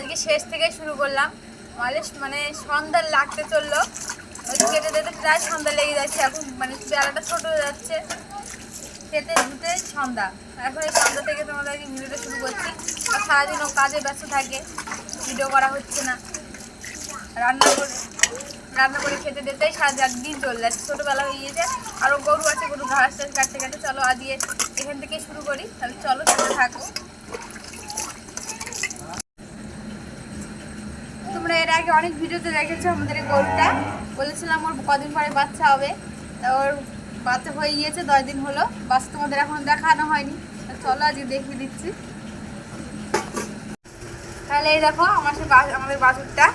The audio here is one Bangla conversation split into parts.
আজকে শেষ থেকে শুরু করলাম। মানে সন্ধ্যা লাগতে চললো, কেটে যেতে প্রায় সন্ধ্যা লেগে যাচ্ছে। এখন মানে বেলাটা ছোট হয়ে যাচ্ছে, খেতে ধুতে সন্ধ্যা। এখন এই সন্ধ্যা থেকে তোমাদেরকে ভিডিওটা শুরু করছি। আর সারাদিনও কাজে ব্যস্ত থাকে, ভিডিও করা হচ্ছে না। রান্না করে খেতে দিতেই দিন চলে যাচ্ছে, ছোটোবেলা হয়ে গিয়েছে। আরও গরু আছে, গরু ঘাস টাস কাটতে কাটতে। চলো আজকে এখান থেকে শুরু করি, তাহলে চলো সাথে থাকো। তোমরা এর আগে অনেক ভিডিওতে দেখেছো আমাদের এই গরুটা, বলেছিলাম ওর কদিন পরে বাচ্চা হবে। ওর বাচ্চা হয়ে গিয়েছে, 10 দিন হলো। বাচ্চা তোমাদের এখনো দেখানো হয়নি, চলো আজকে দেখিয়ে দিচ্ছি। তাহলে এই দেখো আমাদের বাছুরটা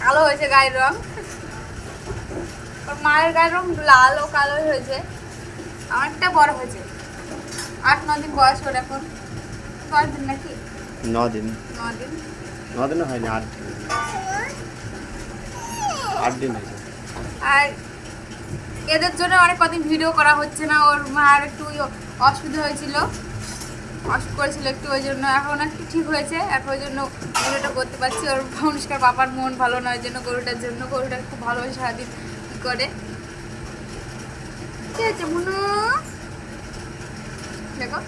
কালো হয়েছে, গায়ের রং। ওর মায়ের গায়ের রং লাল, ও কালো হয়েছে। অনেকটা বড় হয়েছে, 8-9 দিন বয়স ওর এখন। 10 দিন নাকি 9 দিন? 9 দিন হয়নি, 8 দিন হয়েছে। আর এদের জন্য অনেক কদিন ভিডিও করা হচ্ছে না। ওর মার একটু অসুবিধা হয়েছিল, অসুখ করেছিল একটু, ওই জন্য এখন একটু ঠিক হয়েছে। এখন ওই জন্য ভিডিওটা করতে পারছি। ওর অনুষ্কার বাবার মন ভালো নয় জন্য, গরুটার জন্য। গরুটা খুব ভালো হয়, সারাদিন কী করে। ঠিক আছে মনু, দেখো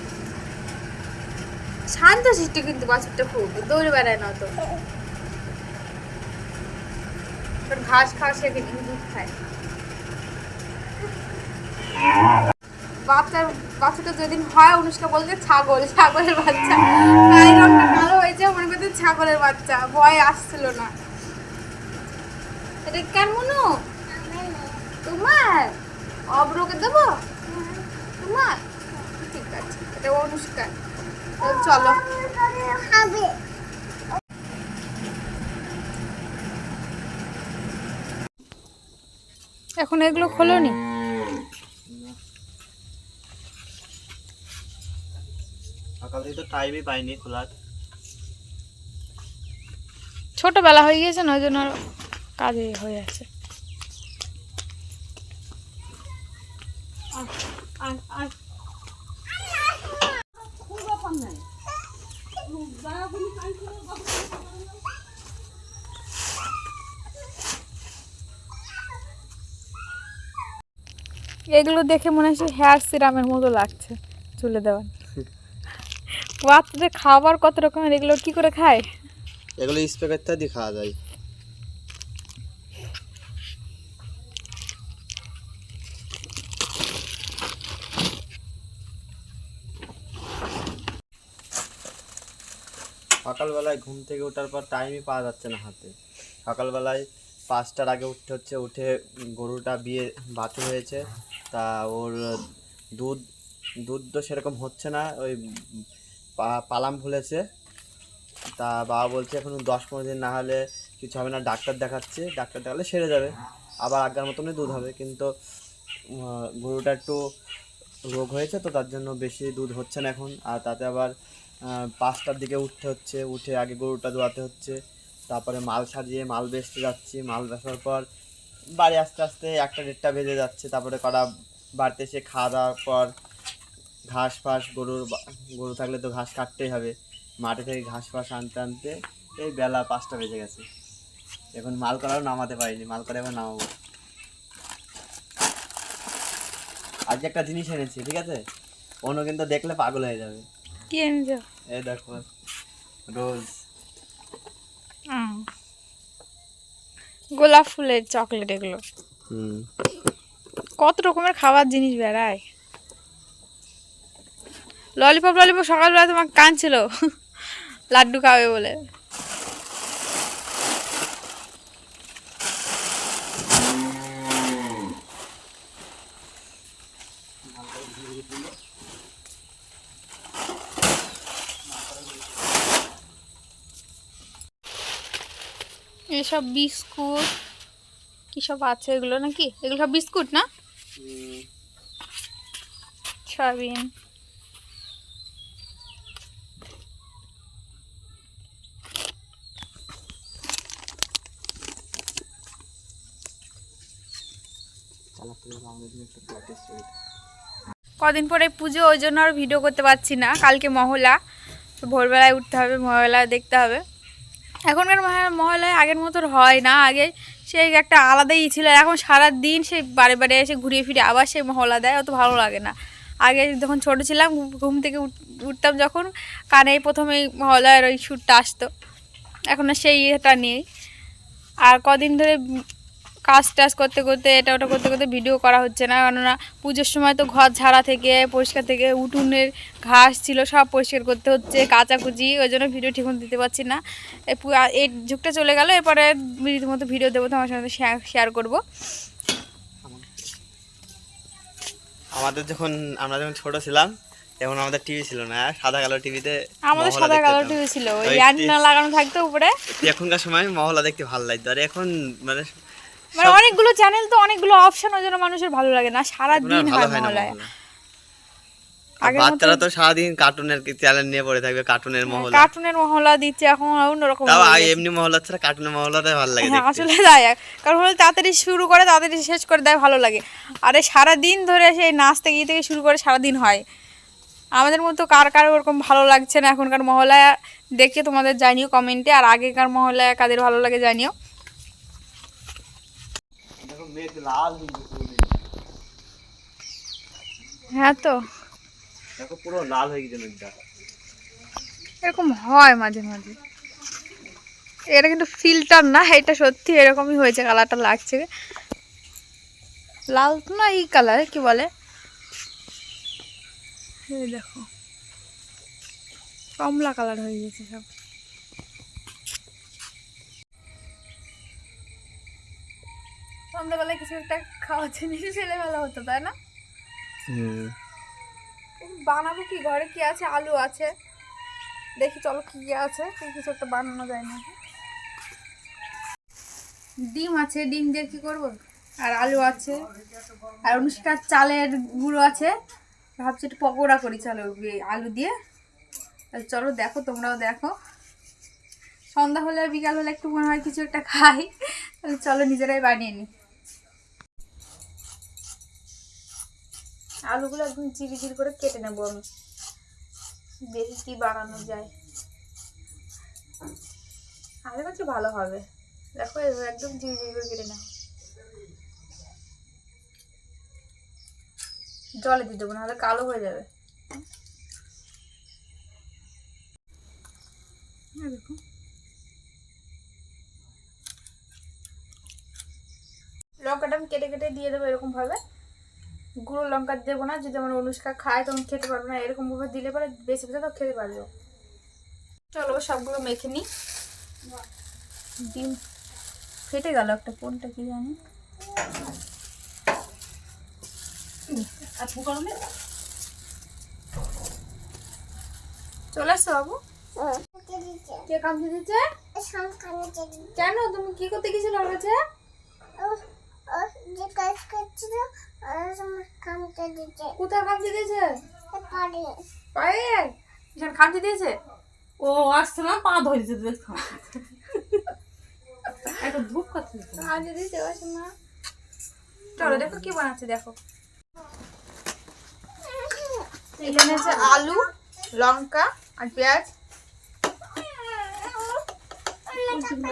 শান্ত শিষ্ট, কিন্তু বাছুরটা খুব দৌড়ে বেড়ায় না তো। ঘাস খাওয়া শেখে, কিন্তু দুধ খায়। বাচ্চাটা যেদিন হয়, অনুষ্কা বলছে ছাগলের বাচ্চা। গায়ের রংটা কালো হয়েছে, মনে করছে ছাগলের বাচ্চা। ভয় আসছিল না। এটা কেমন তোমার? অব্রকে দেবো তোমার? ঠিক আছে, এটা অনুষ্কা। চলো এখন এগুলো খোলোনি? সকাল থেকে তো টাইমই পাইনি খোলার। ছোটবেলা হয়ে গিয়েছে না, ওই জন্য কাজে হয়ে আছে। এগুলো দেখে মনে হচ্ছে হেয়ার সিরামের মতো লাগছে চুলে দেওয়ার। বাচ্চাদের খাবার কত রকমের, এগুলো কি করে খায়? এগুলো স্প্রে করতে দিয়ে খাওয়া যায়। সকালবেলায় ঘুম থেকে ওঠার পর টাইমই পাওয়া যাচ্ছে না হাতে। সকালবেলায় 5টার আগে উঠতে হচ্ছে। উঠে গরুটা বাছুর হয়েছে, তা ওর দুধ তো সেরকম হচ্ছে না। ওই পালাম ফুলেছে, তা বাবা বলছে এখন 10-15 দিন না হলে কিছু হবে না, ডাক্তার দেখাচ্ছে। ডাক্তার দেখালে সেরে যাবে, আবার আগের মতনই দুধ হবে। কিন্তু গরুটা একটু রোগ হয়েছে, তো তার জন্য বেশি দুধ হচ্ছে না এখন। আর তাতে আবার 5টার দিকে উঠতে হচ্ছে। উঠে আগে গরুটা দোয়াতে হচ্ছে, তারপরে মাল সাজিয়ে মাল বেচতে যাচ্ছি। মাল বেচার পর বাড়ি আস্তে আস্তে 1টা-1.5টা বেজে যাচ্ছে। তারপরে বাড়িতে এসে খাওয়া দাওয়ার পর ঘাস ফাস, গরু থাকলে তো ঘাস কাটতেই হবে। মাঠে থেকে ঘাস ফাস আনতে আনতে এই বেলা 5টা বেজে গেছে। এখন মাল করাও নামাতে পারিনি, মাল করে এখন নামাবো। আজ একটা জিনিস এনেছি, ঠিক আছে? অন্য কিন্তু দেখলে পাগল হয়ে যাবে। কি এনেছো? এই দেখো, রোজ। গোলাপ ফুলের চকলেট এগুলো। কত রকমের খাবার জিনিস বেড়ায়। ললিপপ সকালবেলা তোমার কাঁদছিল লাড্ডু খাবে বলে। এসব বিস্কুট কি সব আছে, এগুলো নাকি? এগুলো সব বিস্কুট না? সয়াবিন। কদিন পরে পুজো, ওই জন্য আর ভিডিও করতে পারছি না। কালকে মহলা, তো ভোরবেলায় উঠতে হবে, মহলা দেখতে হবে। এখনকার মহলায় আগের মতো হয় না, আগে সেই একটা আলাদাই ছিল, এখন সারা দিন সেই বারে বারে এসে ঘুরিয়ে ফিরে আবার সেই মহলা দেয়, অত ভালো লাগে না। আগে যখন ছোট ছিলাম ঘুম থেকে উঠতাম যখন, কানে প্রথমেই মহলার ওই সুরটা আসতো, এখন আর সেই এটা নেই। আর কদিন ধরে কাজ টাজ করতে করতে এটা ওটা করতে করতে ভিডিও করা হচ্ছে না, কেননা পুজোর সময় তো ঘর ঝাড়া থেকে পরিষ্কার থেকে উঠোনের ঘাস ছিল সব পরিষ্কার করতে হচ্ছে, কাচাকুচি, ওই জন্য ভিডিও ঠিকমতো দিতে পারছি না। এই যুগটা চলে গেল, এরপরে রীতিমতো ভিডিও দেবো, তোমার সাথে শেয়ার করবো। আমরা যখন ছোট ছিলাম তখন আমাদের টিভি ছিল না, সাদা কালো টিভিতে আমাদের সাদা কালো টিভি ছিল, ওই অ্যান্টেনা লাগানো থাকতো উপরে। এখনকার সময় মহলা দেখতে ভালো লাগতো, আর এখন মানে অনেকগুলো চ্যানেল তো, অনেকগুলো অপশন, ওই জন্য মানুষের ভালো লাগে না, সারা দিন হয় মহলায়। বাচ্চারা তো সারাদিন কার্টুনের চ্যানেল নিয়ে পড়ে থাকবে, কার্টুনের মহলা দিচ্ছে এখন অন্যরকম। তাও এমনি মহলা ছাড়া কার্টুনের মহলাটাই ভালো লাগে দেখতে। আসলে তাই, কারণ হলো তাড়াতাড়ি শুরু করে তাড়াতাড়ি শেষ করে দেয়, ভালো লাগে। আরে সারা দিন ধরে সেই নাচ থেকে শুরু করে সারা দিন হয়। আমাদের মতো কার কার ওরকম ভালো লাগছে না এখনকার মহলায় দেখে তোমাদের জানিও কমেন্টে, আর আগেকার মহলায় কাদের ভালো লাগে জানিও। হ্যাঁ তো দেখো পুরো লাল হয়ে গেছে মেঘটা, এরকম হয় মাঝে মাঝে। এটা কিন্তু ফিল্টার না, এটা সত্যি এরকমই হয়েছে, কালারটা লাগছে লাল তো না, এই কালার কি বলে, এই দেখো কমলা কালার হয়ে গেছে সব। সন্ধ্যাবেলায় কিছু একটা খাওয়ার জিনিস ছেলেবেলা হতো, তাই না? বানাবো কি, ঘরে কি আছে, আলু আছে, দেখি চলো কি আছে, কিছু একটা বানানো যায় না। ডিম আছে, ডিম দিয়ে কি করবো, আর আলু আছে, আর অনুষ্কার চালের গুঁড়ো আছে, ভাবছি একটু পকোড়া করি চলো আলু দিয়ে। চলো দেখো, তোমরাও দেখো, সন্ধ্যা হলে বিকাল হলে একটু মনে হয় কিছু একটা খাই, তাহলে চলো নিজেরাই বানিয়ে নিই। আলুগুলো একদম চিরি চিরি করে কেটে নেবো আমি, দেখি কি বানানো যায়, আলু কাছে ভালো হবে। দেখো একদম চিরি চিরি করে কেটে নাও, জলে দিয়ে দেবো, নাহলে কালো হয়ে যাবে। দেখো লঙ্কাটা আমি কেটে কেটে দিয়ে দেবো এরকম ভাবে, গুঁড়ো লঙ্কা দেবো না, যদি আমার অনুষ্কা খায় তখন খেতে পারবো না, এরকম ভাবে দিলে পরে বেশি বেশি তো খেতে পারবো। চলো সবগুলো মেখে নিই। ডিম ফেটে গেল একটা, কোনটা কি জানি। চলে আসছো বাবু, কে কামড়ে দিচ্ছে? কেন, তুমি কি করতে গেছিলে ওর কাছে? কোথায় কামড়ে দিয়েছে? পায়ে ভীষণ কামড়ে দিয়েছে। ও আসছে না, পা ধরে দিতে দেখো একটা ধূপ করতে কামড়ে দিয়েছে না। চলো দেখো কি বানাচ্ছে, দেখো এখানে আছে আলু, লঙ্কা আর পেঁয়াজ,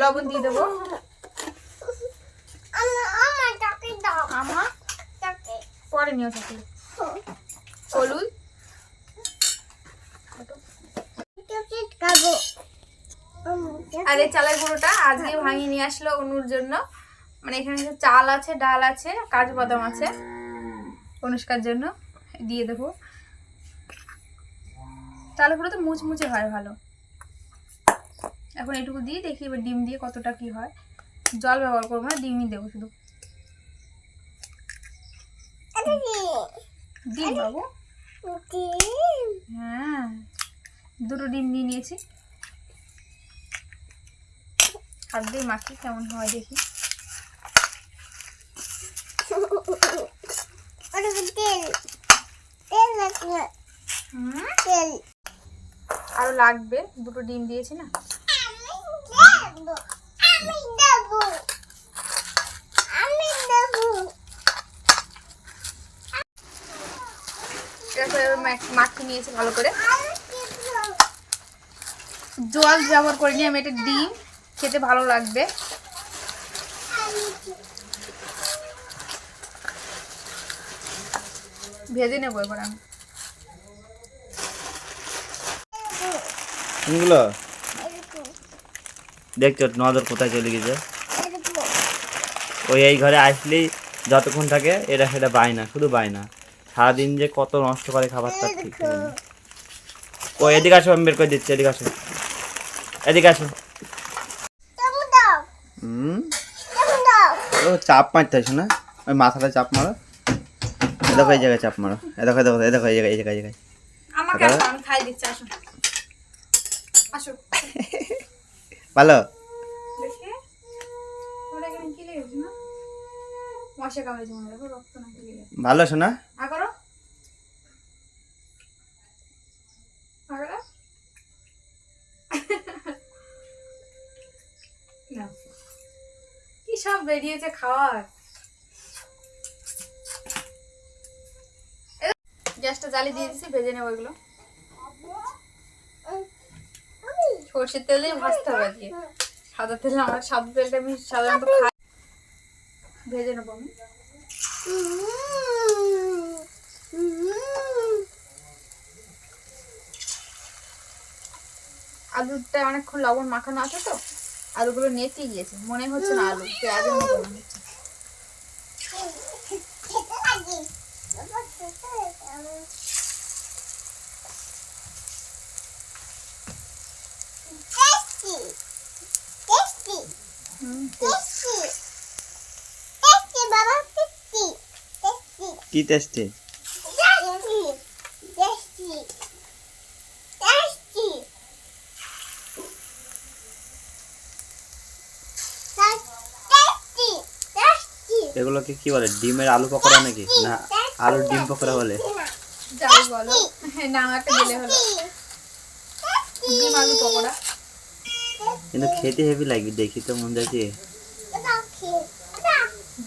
লবণ দিয়ে দেবো, আমার পরে নিয়ে থাকি, হলুদ, আর এই চালের গুঁড়োটা আজকে ভাঙিয়ে নিয়ে আসলো অনুর জন্য, মানে এখানে চাল আছে, ডাল আছে, কাজু বাদাম আছে, অনুষ্কার জন্য দিয়ে দেবো। চালের গুঁড়ো তো মুচমুচে হয় ভালো। এখন এটুকু দিয়ে দেখি এবার ডিম দিয়ে কতটা কি হয়, জল ব্যবহার করবো না, ডিমই দেবো শুধু। ডিম বাবু, হ্যাঁ দুটো ডিম নিয়ে নিয়েছি, হাত দিয়ে মাখি কেমন হয় দেখি। আরো লাগবে, দুটো ডিম দিয়েছি না। মাখিয়ে নিয়েছি ভালো করে, জল ব্যবহার করে নিয়ে আমি এটা ডিম খেতে ভালো লাগবে। ভেজে নেবো এবার আমি। কোনগুলো দেখছো নজর কোথায় চলে গেছে? ওই এই ঘরে আসলেই যতক্ষণ থাকে এটা সেটা বায়না, শুধু বায়না। সারাদিন যে কত নষ্ট করে খাবার তার ঠিক নেই। ও এদিকে আসো, আমি বের করে দিচ্ছি, এদিকে আসো, এদিকে আসো। ও চাপ মারতে আসো না, ওই মাথাটা চাপ মারো। এ দেখো এই জায়গায় চাপ মারো, এ দেখো এই দেখো এই জায়গায়, এই জায়গায়, এই জায়গায়। আমাকে আমি খাই দিচ্ছি, আসো আসো। ভালো দেখে তোমরা এখানে কি লেগেছে না? মশা কামড়েছে মনে দেখো, রক্ত না লেগে গেছে। ভালো শোনা। আ করো আগলা না, কি সব বেরিয়েছে খাওয়ার। গ্যাসটা জ্বালিয়ে দিয়ে দিচ্ছি, ভেজে নেবো এগুলো। সর্ষের তেল দিয়ে ভাজতে হবে আজকে, সাদা তেল আমার সাদা তেলটা আমি সাধারণত খাই। ভেজে নেবো আমি। আলুটা অনেকক্ষণ লবণ মাখানো আছে তো, আলুগুলো নেচে গিয়েছে, মনে হচ্ছে না আলু, পেঁয়াজের মতো মনে হচ্ছে। কি টেস্টি? এগুলোকে কি বলে, ডিমের আলু পকোড়া নাকি না আলুর ডিম পকোড়া বলে? যাই বলো, হ্যাঁ নাম একটা দিলে হলো, ডিম আলু পকোড়া। কিন্তু খেতে হেভি লাগবে, দেখি তো মন যাচ্ছে।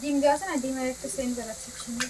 ডিম দেওয়া আছে না, ডিমের একটা সেন্ট বেরোচ্ছে সুন্দর।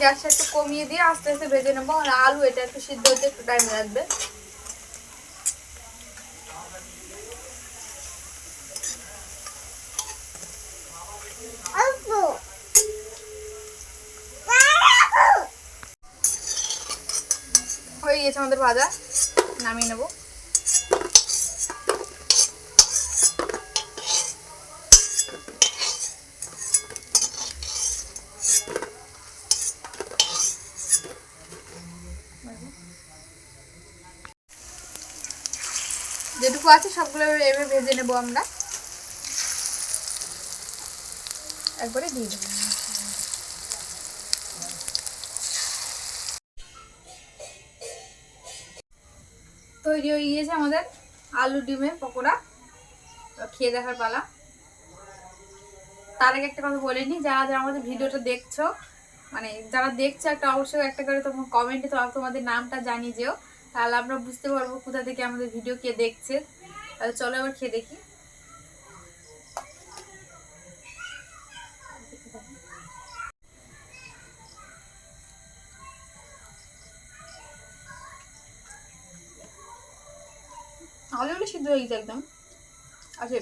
গ্যাসটা একটু কমিয়ে দিয়ে আস্তে আস্তে ভেজে নেবো, আর আলু এটা একটু সিদ্ধ হতে একটু টাইম লাগবে। হয়ে গেছে আমাদের ভাজা, নামিয়ে নেবো। যেটুকু আছে সবগুলো এভাবে ভেজে নেবো আমরা, একবারে দিয়ে দেবো। তৈরি হয়ে গিয়েছে আমাদের আলু ডিমের পকোড়া, খেয়ে দেখার পালা। তার আগে একটা কথা বলে নি, যারা যারা আমাদের ভিডিওটা দেখছো, মানে যারা দেখছো একটা অবশ্যই একটা করে তোমার কমেন্টে তোমাদের নামটা জানিয়ে যেও, তাহলে আমরা বুঝতে পারবো কোথা থেকে আমাদের ভিডিও কে দেখছে। তাহলে চলো এবার খেয়ে দেখি। আলুগুলো সিদ্ধ হয়ে গেছে একদম, আচ্ছা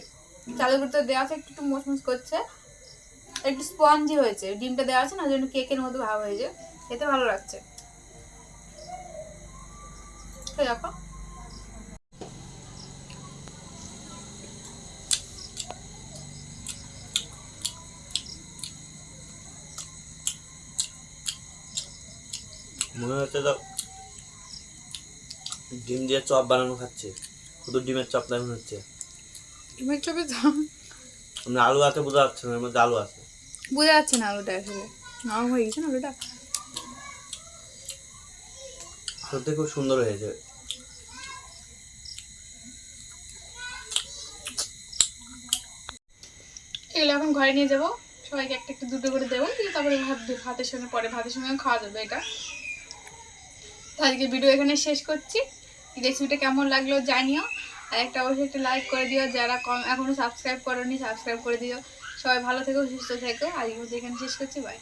চালের ভিতরে দেওয়া আছে, একটু একটু মুচমুচ করছে, একটু স্পঞ্জি হয়েছে, ডিমটা দেওয়া আছে না, ওই জন্য কেকের মতো ভাব হয়েছে, খেতে ভালো লাগছে। দেখো মনে হচ্ছে তো ডিম দিয়ে চপ বানানো খাচ্ছে, শুধু ডিমের চপ মনে হচ্ছে। ডিমের চপের দাম মানে আলু আছে বোঝা যাচ্ছে না, এর মধ্যে আলু আছে, বোঝা যাচ্ছে না আলুটা আসলে নরম হয়ে গেছে না আলুটা। সত্যি খুব সুন্দর হয়েছে। বিকেলে এখন ঘরে নিয়ে যাবো, সবাইকে একটা একটা দুটো করে দেবো, দিয়ে তারপরে ভাতের সঙ্গে পরে ভাতের সঙ্গে খাওয়া যাবে এটা। তো আজকে ভিডিও এখানে শেষ করছি। রেসিপিটা কেমন লাগলো জানিও, আর একটা অবশ্যই একটা লাইক করে দিও, যারা এখনো সাবস্ক্রাইব করোনি সাবস্ক্রাইব করে দিও। সবাই ভালো থেকো, সুস্থ থেকো। আজকে এখানে শেষ করছি, বাই।